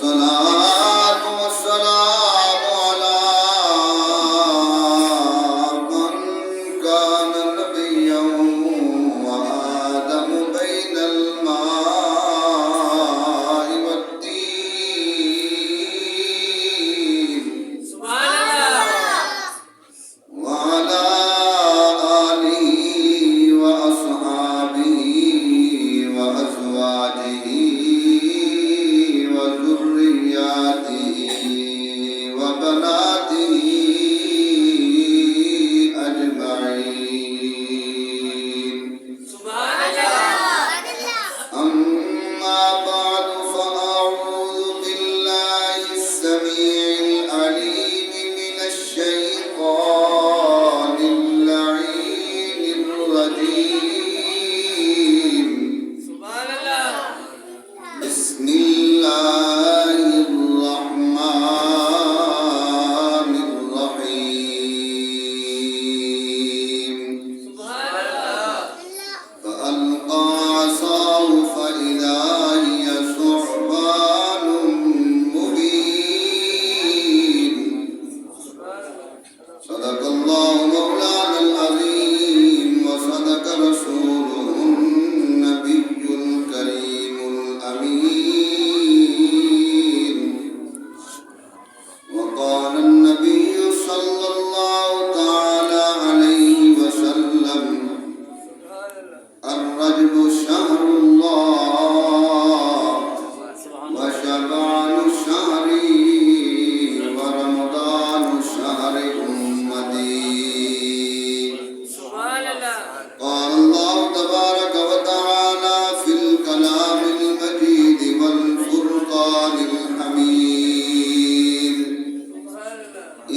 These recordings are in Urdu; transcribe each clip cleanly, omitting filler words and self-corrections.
والصلاة والسلام على من كان نبيا وآدم بين الماء والطين وعلى آله وأصحابه وأزواجه وذرياته وبناته أجمعين. أما بعد فأعوذ بالله السميع العليم من الشيطان اللعين الرجيم. بسم الله الرحمن الرحيم. فألقى عصاه فإذا هي ثعبان مبين. صدق الله مولانا العظيم وصدق رسوله النبي الكريم الأمين. وقال النبي صلى الله تعالى عليه وسلم: الرجل شهر الله وشعبان شهري ورمضان شهر أمتي. قال الله تبارك وتعالى في الكلام المجيد والفرقان الحميد: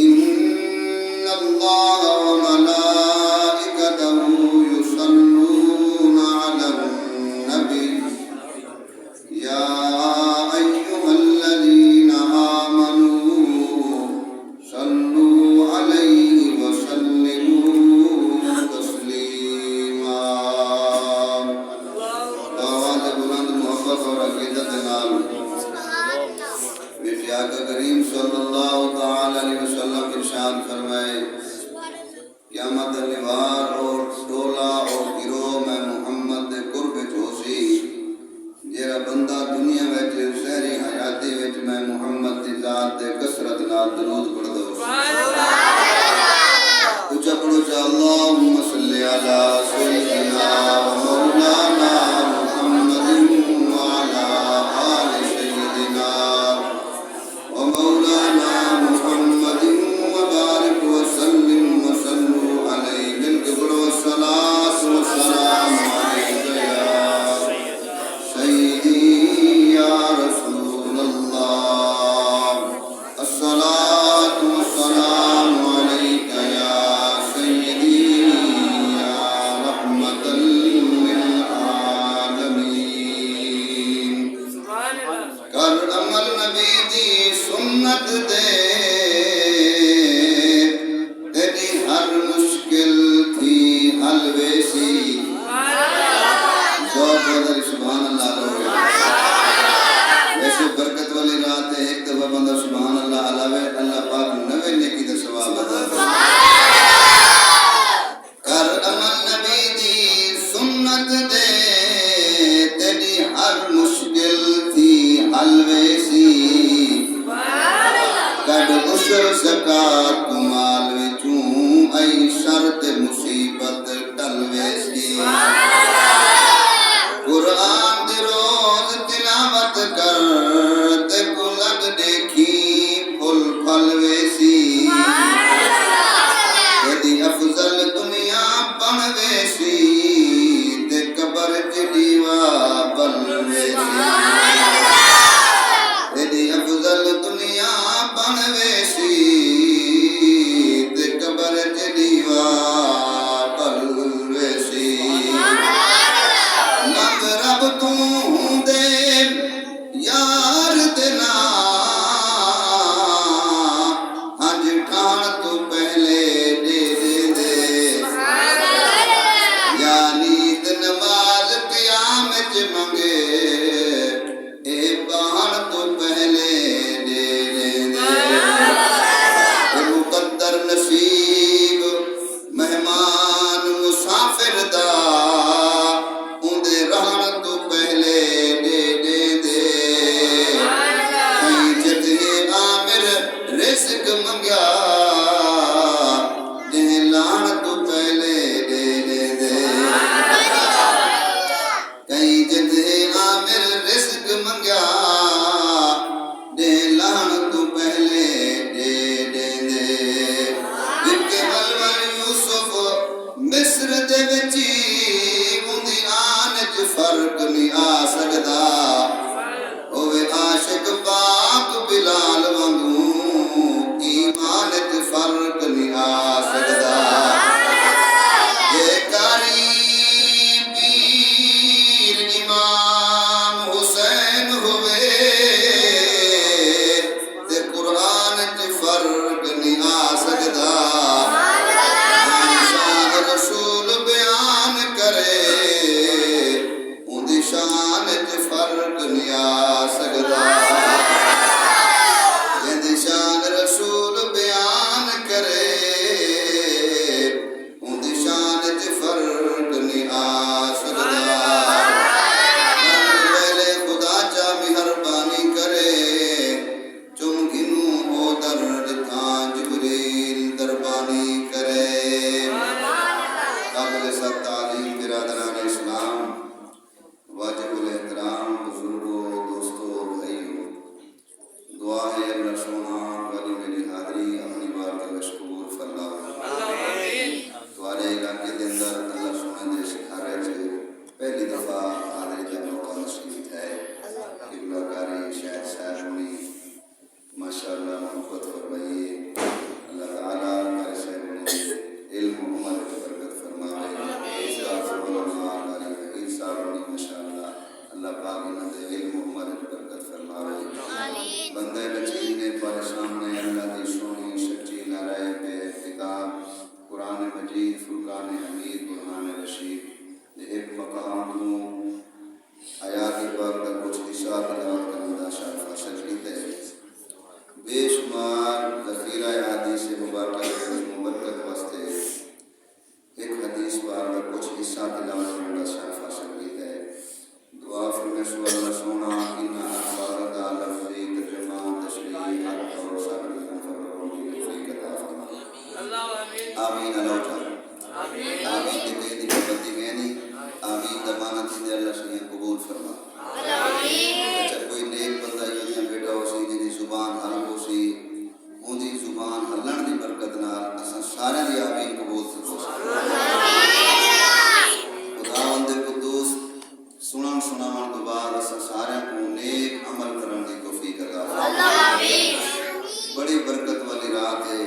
إن الله وملائكته يصلون على النبي يا أيها الذين آمنوا صلوا عليه وسلموا تسليما. آواز بلند محبت اور عقیدت نال میٹھے آقا کریم صلی اللہ تعالی علیہ وسلم ارشاد فرمائے: قیامت نوار اور ٹولا اور گروہ میں محمد دے قرب چوسی جیڑا بندہ دنیا وچ سہری حیاتی وچ میں محمد دی ذات دے کثرت نال درود پڑھ دو. اچھا پڑھو چا اللہم صلی علی سیدنا و مولانا محمد وعلی آل سیدنا و مولانا محمد وبارک وسلم وصلوا علیہ بالکبر والصلاة والسلام علیک یا سیدی یا رسول اللہ. الصلاة والسلام علیک یا سیدی یا رحمت للعالمین. کر عمل نبی دی سنت دے تیری ہر مشکل تھی حل ویسی. سبحان اللہ لوگے ویسے برکت والی رات ہے. ایک دفعہ بندہ سبحان اللہ علاوہ اللہ پاک نوے نیکی دا ثواب عطا فرمائے. کر عمل نبی دی سنت دے تیری ہر مشکل تھی حل ویسی. کڈ عشر زکات مال وچوں ائی شرط مصیبت ٹل ویسی. قرآن دی روز تلاوت کر تے بلند دیکھی پھل پھل ویسی. تیری افضل دنیا بن ویسی تے قبر چ دیوا بن ویسی. تیری افضل دنیا بن ویسی تے قبر چ دیوا فرق نہیں آ سکدا ہوے عاشق پاک بلال وانگوں ایمان تے فرق نہیں آ سکدا یہ کاری پیر امام حسین ہوئے تے قرآن تے فرق نہیں آ سکدا شان رسول بیان کرے ان دی شان تے فرق نہیں آ سکدا جن دی شان رسول بیان کرے ان دی شان تے فرق نہیں آ سکدا ویلے خدا چا مہربانی کرے چم گنوں او درد تھاں جبریل دربانی کرے قابل سب تعلیم برادران اسلام واجب الاحترام بزرگوں دوستوں بھائیوں دعا ہے اللہ سونا والی میری حاضری اپنی بار کا مشکور فرماؤ تمہارے علاقے کے اندر اللہ سونے دے سکھارے سے پہلی دفعہ حاضری کا موقع نصیب ہے قبلہ کاری شاہد صاحب نے ماشاءاللہ محبت فرمائیے اللہ تعالیٰ میرے صاحب نے علم و عمل کی برکت فرمائے صاحب نے ماشاءاللہ اللہ پاک انہوں نے علم و عمل کی برکت فرمائے بندے لچین نے پر سامنے اللہ دی سونی سچی نعرہ بے کتاب قرآن مجید فرقان حمید برہان رشید ایک مقام دوں آیات پاک کا کچھ حصہ تلاوت کرنا شرف حاصل کیتے بے شمار ذخیرہ حدیث مبارکہ مبرکت واسطے ایک حدیث پاک کا کچھ حصہ تلاوت کرنا شرف حاصل کیتے دعا فرمائے سو اللہ سونا انہا فاردا لفظی ترجمہ تشریح حق اور صبر مفرقوں کی نفری کتا فرما آمین اللہ تعالی آمین دیتے دی بپتی گینی آمین دمانت دے اللہ سے قبول فرما اچھا کوئی نیک بندہ یہ بیٹا ہو سی جی دی زبان حل ہو سی ان دی زبان حلن دی برکت نال اساں سارے دی آمین قبول ہو خداوند قدوس سنن سناون تو بعد اساں سارے کو نیک عمل کرن دی توفیق عطا فرمائے بڑی برکت والی رات ہے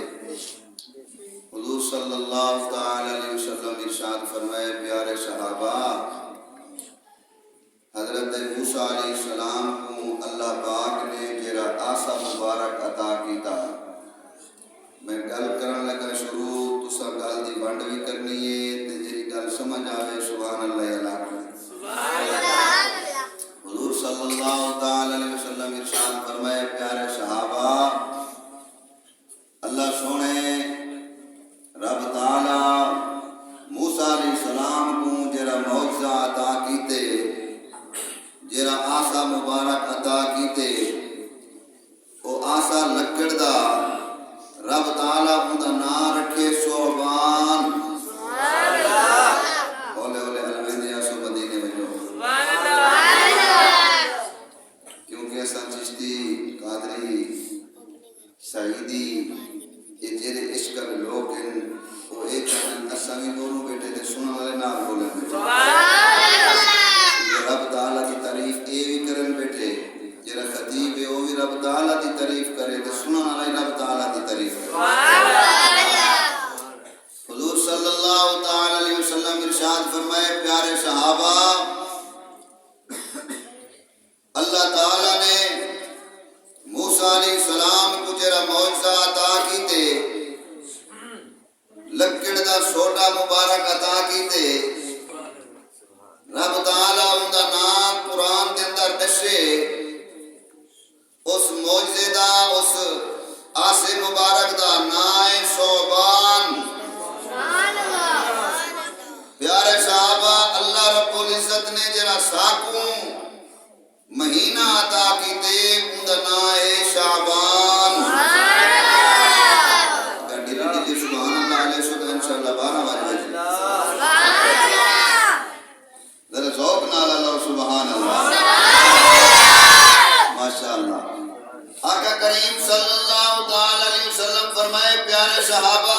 حضور صلی اللہ تعالی علیہ وسلم ارشاد فرمائے پیارے صحابہ حضرت موسیٰ علیہ السلام کو اللہ پاک نے جرا آسا مبارک عطا کیتا میں گل کرن لگا شروع تو سب گل دی ونڈ بھی کرنی ہے تے جی گل سمجھ آوے سبحان اللہ اللہ حضور صلی اللہ تعالی علیہ وسلم ارشاد فرمائے پیارے صحابہ اللہ سونے رب تعالی موسیٰ علیہ السلام کو جرا معجزہ عطا کیتے جرا آسا مبارک عطا کیتے او آسا لکڑ دا رب تعالی اوندا نام رکھے صوبان اولے اولے الویندیا سو مدینے وجو کیونکہ ایسا چشتی قادری سعیدی یہ جیرے عشق لوگ ہیں وہ ایک اسامی دونوں بیٹے تھے سننے والے نام بولے رب تعالیٰ کی تعریف اے بھی کرن بیٹھے جرا خطیب ہے وہ بھی رب تعالیٰ کی تعریف کرے تو سنن والے رب تعالیٰ کی تعریف کرے حضور صلی اللہ تعالی علیہ وسلم ارشاد فرمائے پیارے صحابہ اللہ تعالیٰ نے موسیٰ علیہ السلام کو جرا معجزہ عطا کیتے لکڑ دا سوٹا مبارک عطا کیتے رب تعالیٰ ان دا نام قرآن کے اندر دشے اس معجزے دا اس آسے مبارک دا نائے صوبان پیارے صحابہ اللہ رب العزت نے جرا ساکوں مہینہ عطا کیتے ان دا نائے شعبان گھنٹی رنٹی جی سبحان اللہ علیہ وسلم انشاءاللہ بارہ بارہ ذرا ذوق نال اللہ سبحان اللہ ماشاءاللہ آقا کریم صلی اللہ تعالی علیہ وسلم فرمائے پیارے صحابہ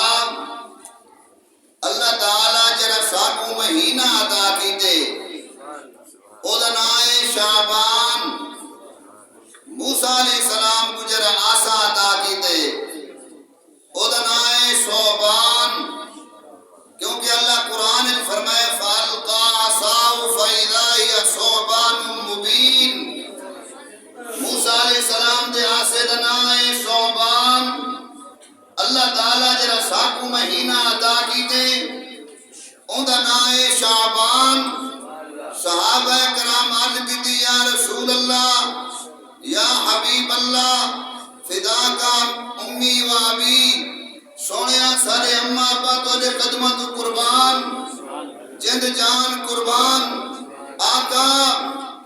اللہ تعالی جرا ساکوں مہینہ عطا کیتے موسیٰ علیہ السلام کو جرا آسا عطا کیتے ادنائے صوبان، کیونکہ اللہ قرآن نے فرمائے فَأَلْقَىٰ عَصَاهُ فَإِذَا هِيَ ثُعْبَانٌ مُّبِينٌ۔ موسیٰ علیہ السلام دے آسے دنائے صوبان، اللہ تعالیٰ جرا ساکو مہینہ عطا کیتے ادنائے شعبان۔ صحابہ کرام عرض کیتی یا رسول اللہ یا حبیب اللہ فداکا امی و ابی، سونیا سارے اماں ابا تجھے قدمہ تو قربان، جند جان قربان۔ آقا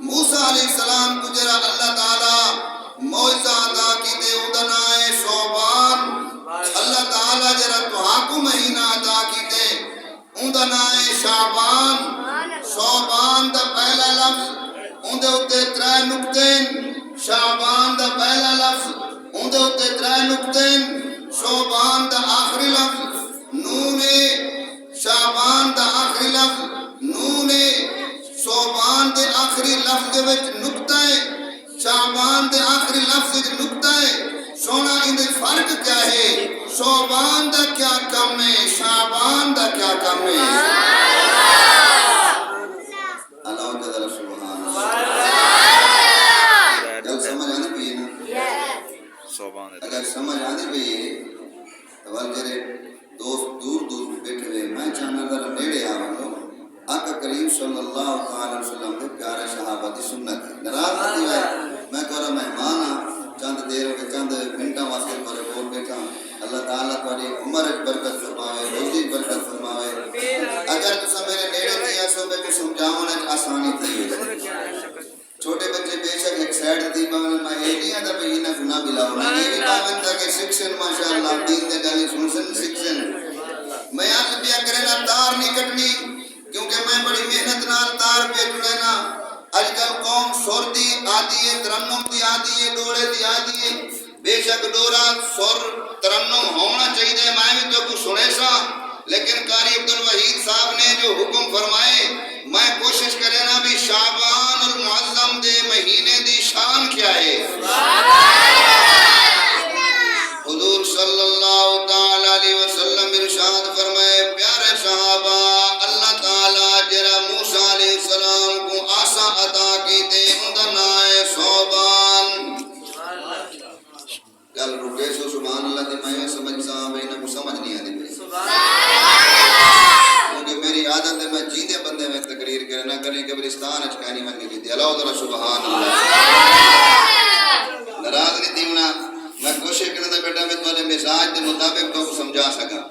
موسیٰ علیہ السلام کو جرا اللہ تعالیٰ معجزہ عطا کیتے ادنائے صوبان، اللہ تعالیٰ جرا تہاکو مہینہ عطا کیتے ادنائے شعبان۔ صوبان دا پہلا لفظ اندے اتے ترے نکتین، شعبان دا پہلا لفظ اندے اتے ترے نکتین، صوبان دا آخری لفظ نون، شعبان دا آخری لفظ نون، صوبان دے آخری لفظ وچ نکتہ ہے، شعبان دے آخری لفظ وچ نکتہ ہے۔ سونا اندے فرق کیا ہے؟ صوبان دا کیا کم ہے، شعبان دا کیا کم ہے؟ اللہ تعالیٰ سبحان جب سمجھ آنے پہ یہ نا، اگر سمجھ آنے پہ یہ تو والجرے دوست دور دور بیٹھے ہوئے میں چاہنا ذرا نیڑے آوانو آقا کریم صلی اللہ علیہ وسلم کے پیارے صحابہ دی سنت ہے۔ نراز نہیں ہے میں کہہ رہا مہمان ہاں، چند دیر کے چند منٹاں واسطے پر بول بیٹھا، اللہ تعالیٰ تمہاری عمر برکت فرماوے، روزی برکت فرماوے۔ اگر تسا میرے نیڑے کیا سو میں کچھ سمجھاؤں آسانی تھی۔ چھوٹے بچے بے شک ایک سائڈ دی باون میں یہ نہیں آتا پہ یہ نہ گناہ بلاؤ، میں یہ بھی باون تھا کہ سکشن ماشاءاللہ دین دے گالی سنسن سکشن میں آج بیا کرے نا تار نہیں کٹنی، کیونکہ میں بڑی محنت نال تار پہ جڑے نا۔ آج کل قوم سور دی آدھی ہے، ترنم دی آدھی ہے، ڈوڑے دی آدھی ہے، بے شک ڈورا سور ترنم ہونا چاہیے، میں بھی تو کچھ سنے سا، لیکن قاری عبدالوحید صاحب نے جو حکم فرمائے میں کوشش کرے نا بھی شعبان المعظم دے مہینے دی شان کیا ہے۔ حضور صلی اللہ تعالیٰ علیہ وسلم ارشاد فرمائے پیارے صحابہ اللہ تعالیٰ جرا موسیٰ علیہ السلام کو آسا عطا کیتے اندنائے صوبان۔ گل رکے سو سبحان اللہ دی میں سمجھتا ہوں بھئی نہ سمجھ نہیں آنے پہ، کیونکہ میری عادت ہے میں جیدے بندے میں تقریر کرے نہ کریں قبرستان اچھکانی میں کی لیتی اللہ تعالیٰ سبحان اللہ۔ نراز نہیں دیونا میں کوشش کرنے بیٹا میں تمہارے مزاج دے مطابق تو سمجھا سکا۔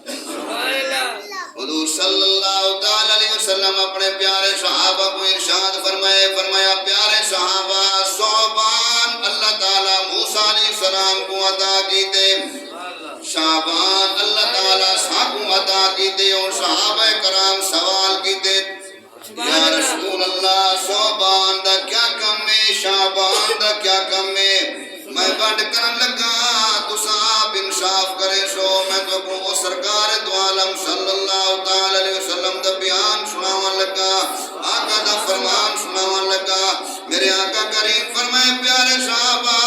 حضور صلی اللہ تعالیٰ علیہ وسلم اپنے پیارے صحابہ کو ارشاد فرمایا پیارے صحابہ صوبان اللہ تعالیٰ موسیٰ علیہ السلام کو عطا کیتے، شعبان اللہ تعالیٰ ساکو عطا کیتے، اور صحابہ کرام سوال کیتے یا رسول اللہ صوبان دا کیا کم ہے، شعبان دا کیا کم ہے؟ میں بڑھ کرن لگا تو صاحب انصاف کرے سو میں تو کو سرکار دو عالم صلی اللہ تعالی علیہ وسلم دا بیان سناون لگا، آقا دا فرمان سناون لگا۔ میرے آقا کریم فرمائے پیارے صحابہ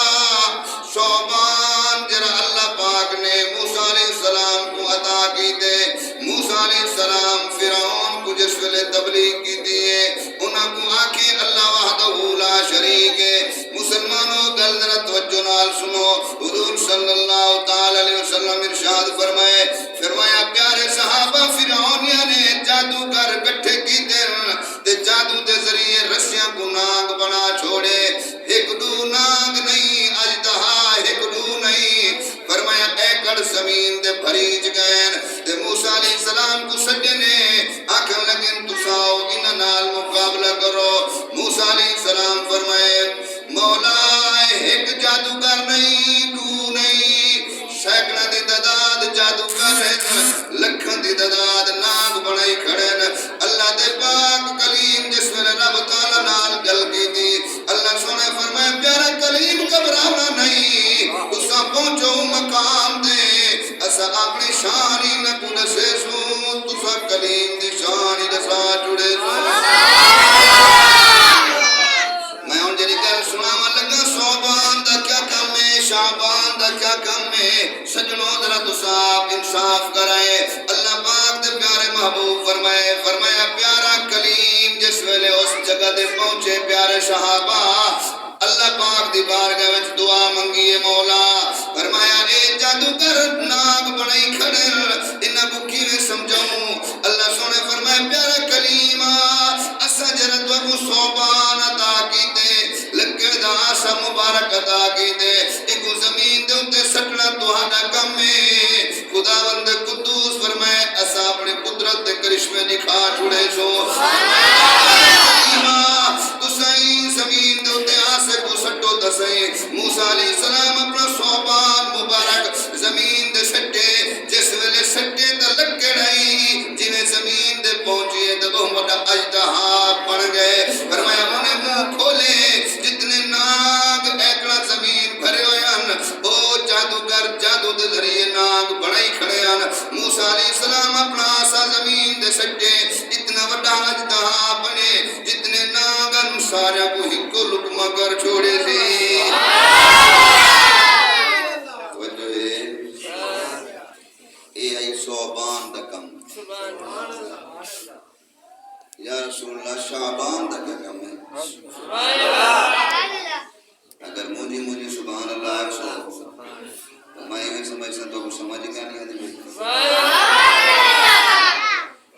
صوبان جرا اللہ پاک نے موسیٰ علیہ السلام کو عطا کیتے، موسیٰ علیہ السلام فرعون کو جس ویلے تبلیغ کی دیئے انہاں کو آنکھیں اللہ وحدہ لا شریک ہے۔ مسلمانوں گل ذرا توجہ نال سنو، حضور صلی اللہ تعالی علیہ وسلم ارشاد فرمایا پیارے صحابہ فرعونیہ نے جادوگر کٹھے کیتے تے جادو دے ذریعے رسیاں کو ناگ بنا چھوڑے، ایک دو ناگ نہیں اجدہا ایک دو نہیں، فرمایا ایکڑ زمین دے بھریج گئے تے موسیٰ علیہ السلام کو سجنے آکھیں لگن تساؤ انہاں نال مقابلہ کرو۔ موسیٰ علیہ السلام فرمائے مولا ایک جادوگر نہیں دو نہیں پہنچے پیارے صحابہ اللہ پاک دی بارگاہ وچ دعا منگیے مولا فرمایا اے جادوگر ناگ بنائی کھڑے انہاں کو کیویں سمجھاؤں اللہ سونے فرمایا پیارا کلیم اسا جرت و صوبان عطا کیتے لکڑ دا آسا مبارک عطا کیتے ایک زمین دے اوتے سٹنا تہاڈا کم ہے خداوند قدوس فرمائے اسا اپنے قدرت دے کرشمے دکھا چھڑے سو تسائیں زمین دے اوتے آسے کو سٹو دسائیں موسیٰ علیہ السلام اپنا صوبان مبارک زمین دے سٹے جس ویلے سٹے دا لکڑائی جنہیں زمین دے پہنچیے دا بہت بڑا اجدہا پڑ گئے فرمایا انہیں منہ کھولے جتنے ناگ ایکڑا زمین بھرے ہوئے او جادوگر جادو دے ذریعے ناگ بڑائی کھڑے موسیٰ علیہ السلام اپنا آسا زمین دے سٹے اتنا وڈا اجدہا بنے جتنے ناگن سارا کو ہکو لکمہ کر چھوڑے تھے توجہ ہے اے آئی صوبان دا کم یا رسول اللہ شعبان دا کیا کم ہے اگر مجھے سبحان اللہ ایک سو میں یہ سمجھتا تو سمجھ گیا نہیں ہے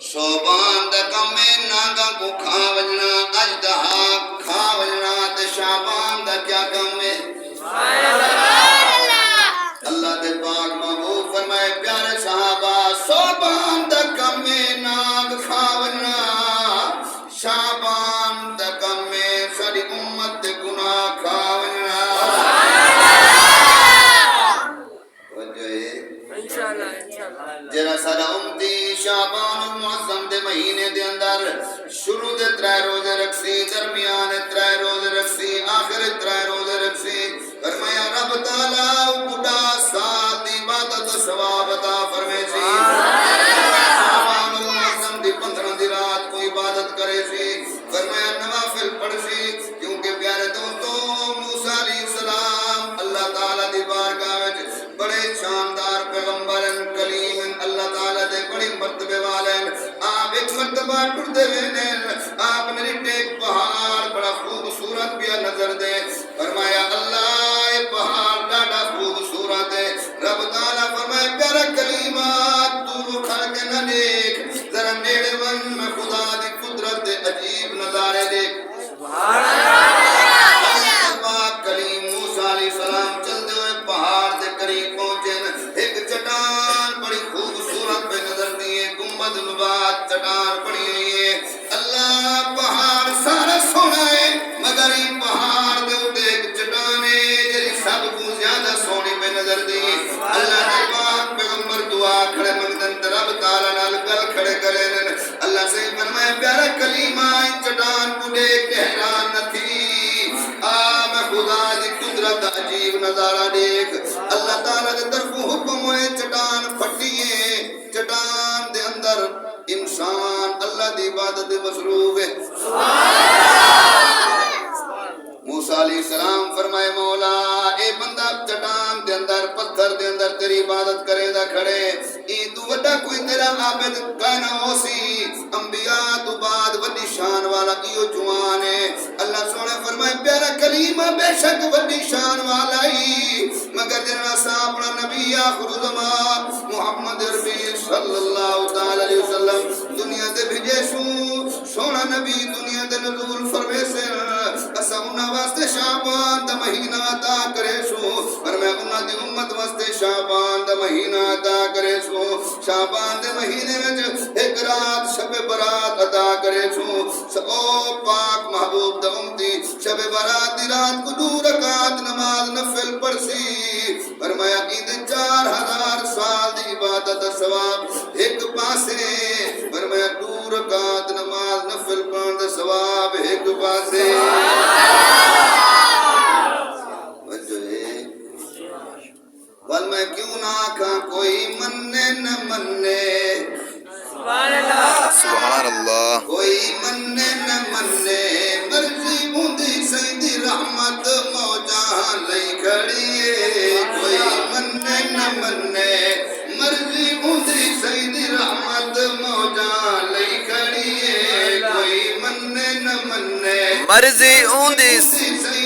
صوبان دا کم ہے ناگا کو کھا وجنا اجدہا کھا وجنا تے شعبان دا کیا کم ہے اللہ دے پاک محبوب فرمائے پیارے صحابہ صوبان دا کم ہے ناگ کھا وجنا شعبان دا کم ہے ساری امت دے گناہ کھا وجنا جرا سارا امتی شعبان المعظم دے مہینے دے اندر شروع دے 3 روزے رکھسی درمیان 3 روزے رکھسی آخر 3 روزے رکھسی فرمایا رب تعالیٰ بڑا سال دی عبادت ثواب عطا فرمائے سی شعبان المعظم دی 15 دی رات کو عبادت کرے سی فرمایا نوافل پڑھ سی کیونکہ پیارے دوستو موسیٰ علیہ السلام اللہ تعالیٰ دی بارگاہ وچ بڑے شاندار پیغمبر کلیم اللہ تعالیٰ دے بڑی مرتبے والے آپ ایک مرتبہ ٹردے ہوئے آپ نے ایک پہاڑ بڑا خوبصورت بھی نظر دے فرمایا اللہ یہ پہاڑ ڈاڑا خوبصورت ہے رب تعالیٰ فرمائے پیارا کلیمات تو کھڑ کے نہ دیکھ ذرا نیڑے ون میں خدا دی قدرت دے عجیب نظارے دیکھ کلیم موسیٰ علیہ السلام چلتے ہوئے پہاڑ دے قریب پہنچے ایک چٹان بڑی خوبصورت پہ نظر دیئے گنبد نبات چٹان پڑی ہے اللہ پہاڑ سارا سونا ہے مگر یہ پہاڑ دے اٹھے ایک چٹان ہے جری سب کو زیادہ سونے پہ نظر دی اللہ نے پاک پیغمبر دعا کھڑے مقدن رب تعالیٰ نال گل کھڑے کرے اللہ سے فرمائے پیارا کلیمہ ان چٹان کو دیکھ کے حیران نہ تھی میں خدا دی قدرت عجیب نظارہ دیکھ اللہ تعالیٰ کے طرف حکم ہوئے چٹان پھٹیے چٹان دے اندر انسان اللہ دی عبادت مصروف ہے موسیٰ علیہ السلام فرمائے مولا اے بندہ چٹان دے اندر پتھر دے اندر تیری عبادت کرے دا کھڑے ای تو وڈا کوئی تیرا عابد کہنا ہو سی انبیاء تو بعد وڈی شان والا ایو جوان ہے اللہ سونے فرمائے پیارا کلیمہ بے شک وڈی شان والا ہی مگر جنہا سا اپنا نبی آخر زمان محمد ربی صلی اللہ تعالی علیہ وسلم دنیا دے بھیجے سونا نبی دنیا دے نزول فرمے سے اسا انہا واسطے شعبان دا مہینہ عطا کرے سو اور میں انہا دی امت واسطے شعبان دا مہینہ عطا کرے سو شعبان دے مہینے میں ایک رات شب برات عطا کرے سو او پاک محبوب دا امتی شب برات دی رات کو 2 رکعت نماز نفل پڑسی فرمایا عید 4000 سال دی عبادت ثواب ایک پاسے فرمایا 2 رکعت نماز نفل پڑھن دا ثواب ایک پاسے وال میں کیوں نہ آکھاں کوئی مننے نہ مننے سبحان اللہ کوئی مننے نہ مننے مرضی ہوندی سیدی رحمت موجاں لئی کھڑیے کوئی مننے نہ مننے مرضی ہوندی سیدی رحمت موجاں لئی کھڑیے کوئی مننے نہ مننے مرضی اوندی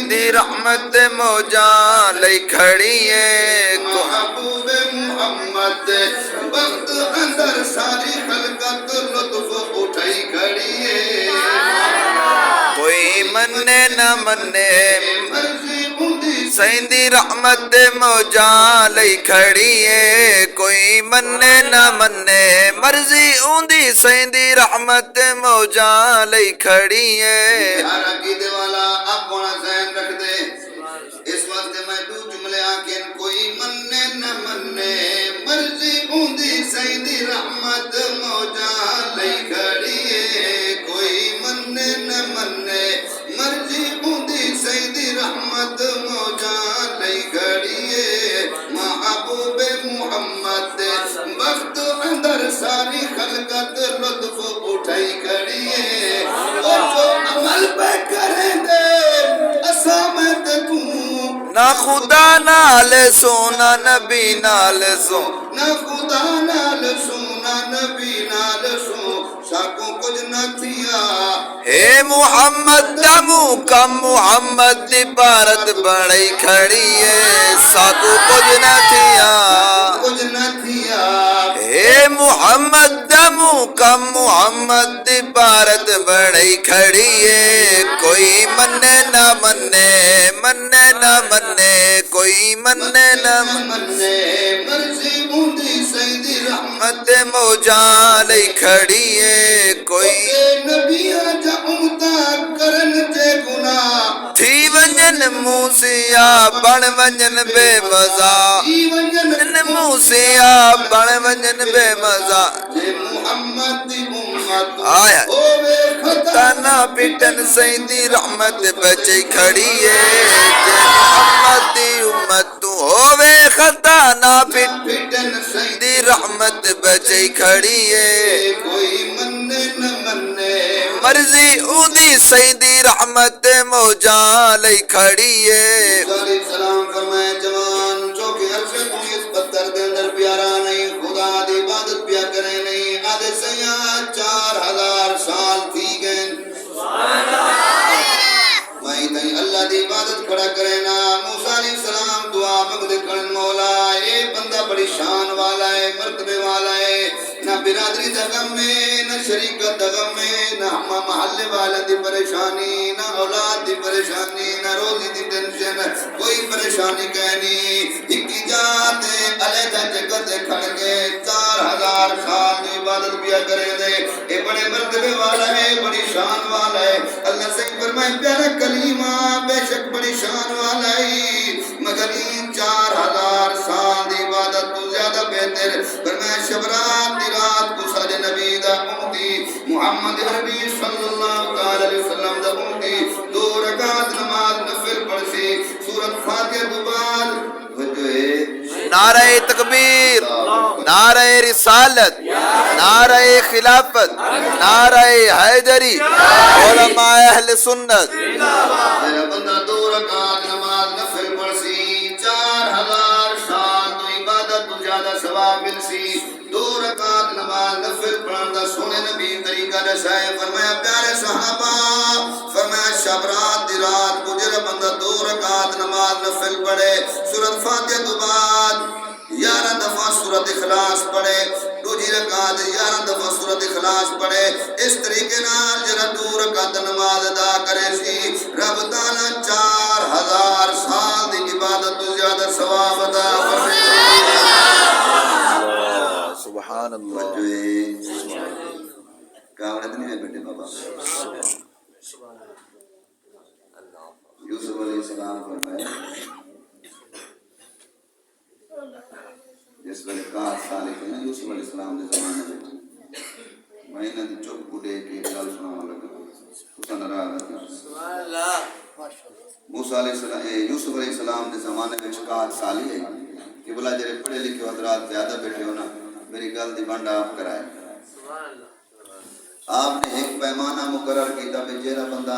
دی رحمت موجاں لئی کھڑی ہے محبوب محمد وقت اندر ساری خلقت لطف اٹھائی کھڑی ہے کوئی منے نہ منے سیندی رحمت موجاں لئی کھڑی ہے کوئی منے نہ منے مرضی اوندی سیندی رحمت موجاں لئی کھڑی ہے عقیدے والا اپنا ذہن رکھ دے اس وقت میں دو جملے آکن کوئی منے نہ منے مرضی اوندی سیندی رحمت موجاں لئی کھڑی ہے کوئی منے نہ منے مرضی اوندی سیندی رحمت موجاں لئی کھڑی ہے محبوب محمد وقت اندر ساری خلقت لطف اٹھائی کھڑی ہے اور جو عمل پہ کریں دے اسامت توں نہ خدا نال سو نہ نبی نال سو نہ خدا نال سو نہ نبی نال سو ساکوں کچھ نہ تھیا اے محمد دمو کم محمد دی بارت بڑی کھڑی ہے ساکوں کچھ نہ تھیا اے محمد دمو کم محمد دی بارت بڑی کھڑی ہے کوئی منے نہ منے منے نہ منے کوئی منے نہ منے مرضی اوندی سیندی رحمت موجاں لئی کھڑی ہے کوئی نبیاں جا امتا کرن جے گناہ تھی ونجن موسیٰ بن ونجن بے مزا تھی ونجن موسیٰ بن ونجن بے مزا جے محمد دی امت آیا تانا پیٹن سیندی رحمت بچے کھڑی ہے جے محمد دی امت تو ہووے خطا نا پیٹن سیندی رحمت بچے کھڑی ہے کوئی منے نہ منے مرضی اودی سیندی رحمت موجاں لئی کھڑی ہے سلام فرمائے جوان جو کہ عرش کو اس پتھر دے اندر پیارا نہیں خدا دی عبادت پیا کرے نہیں آدھے سیاں 4000 سال تھی گئے میں تھی اللہ دی عبادت کھڑا کرے نا موسیٰ علیہ السلام دعا مگد کرن مولا اے بندہ بڑی شان والا ہے مرتبے والا ہے نہ برادری دغم میں نہ شریکت دغم میں نہ ہمہ محلے والا دی پریشانی نہ اولاد دی پریشانی نہ روزی دی ٹینشن کوئی پریشانی کہنی ہکی جاتے علیحدہ جگہ دے کھڑ کے 4000 سال دی عبادت بیا کرے دے اے بڑے مرتبے والا ہے بڑی شان والا ہے اللہ سے فرمائے پیارا کلیمہ بے شک بڑی شان والا ہے مگر ان 4000 سال دی عبادت تو زیادہ بہتر فرمائے شب رات دی رات کو سارے نبی دا امتی محمد عربی صلی اللہ علیہ وسلم دا امتی 2 رکعت نماز نفل پڑھ سی سورۃ فاتحہ کے بعد نعرہ تکبیر نعرہ رسالت نعرہ خلافت نعرہ حیدری علماء اہل سنت میرا بندہ 2 رکعت نماز نفل پڑھ سی 4000 سال تو عبادت تو زیادہ ثواب مل سی 2 رکعت نماز نفل پڑھن دا سونے نبی طریقہ دسائے فرمایا پیارے صحابہ فرمایا شب رات دی رات کو جرا بندہ 2 رکعت نماز نفل پڑھے سورۃ فاتحہ تو بعد 11 دفعہ سورۃ اخلاص پڑھے دوسری رکعت 11 دفعہ سورۃ اخلاص پڑھے اس طریقے نال جرا 2 رکعت نماز ادا کرے سی رب تعالی 4000 سال دی عبادت تو زیادہ ثواب عطا فرمائے سبحان اللہ کاوڑت نہیں ہے بیٹے بابا یوسف علیہ السلام فرمائے جس ویلے 4 سال کے یوسف علیہ السلام دے زمانے میں میں انہاں دی چپ اڑے کے گل سناون لگا تساں ناراض نہ سبحان اللہ موسیٰ علیہ السلام یوسف علیہ السلام دے زمانے میں 4 سال ہے کہ بلا جڑے پڑھے لکھے حضرات زیادہ بیٹھے ہو نا میری گل دی بانڈ آپ کرائے آپ نے ایک پیمانہ مقرر کیتا کہ جیڑا بندہ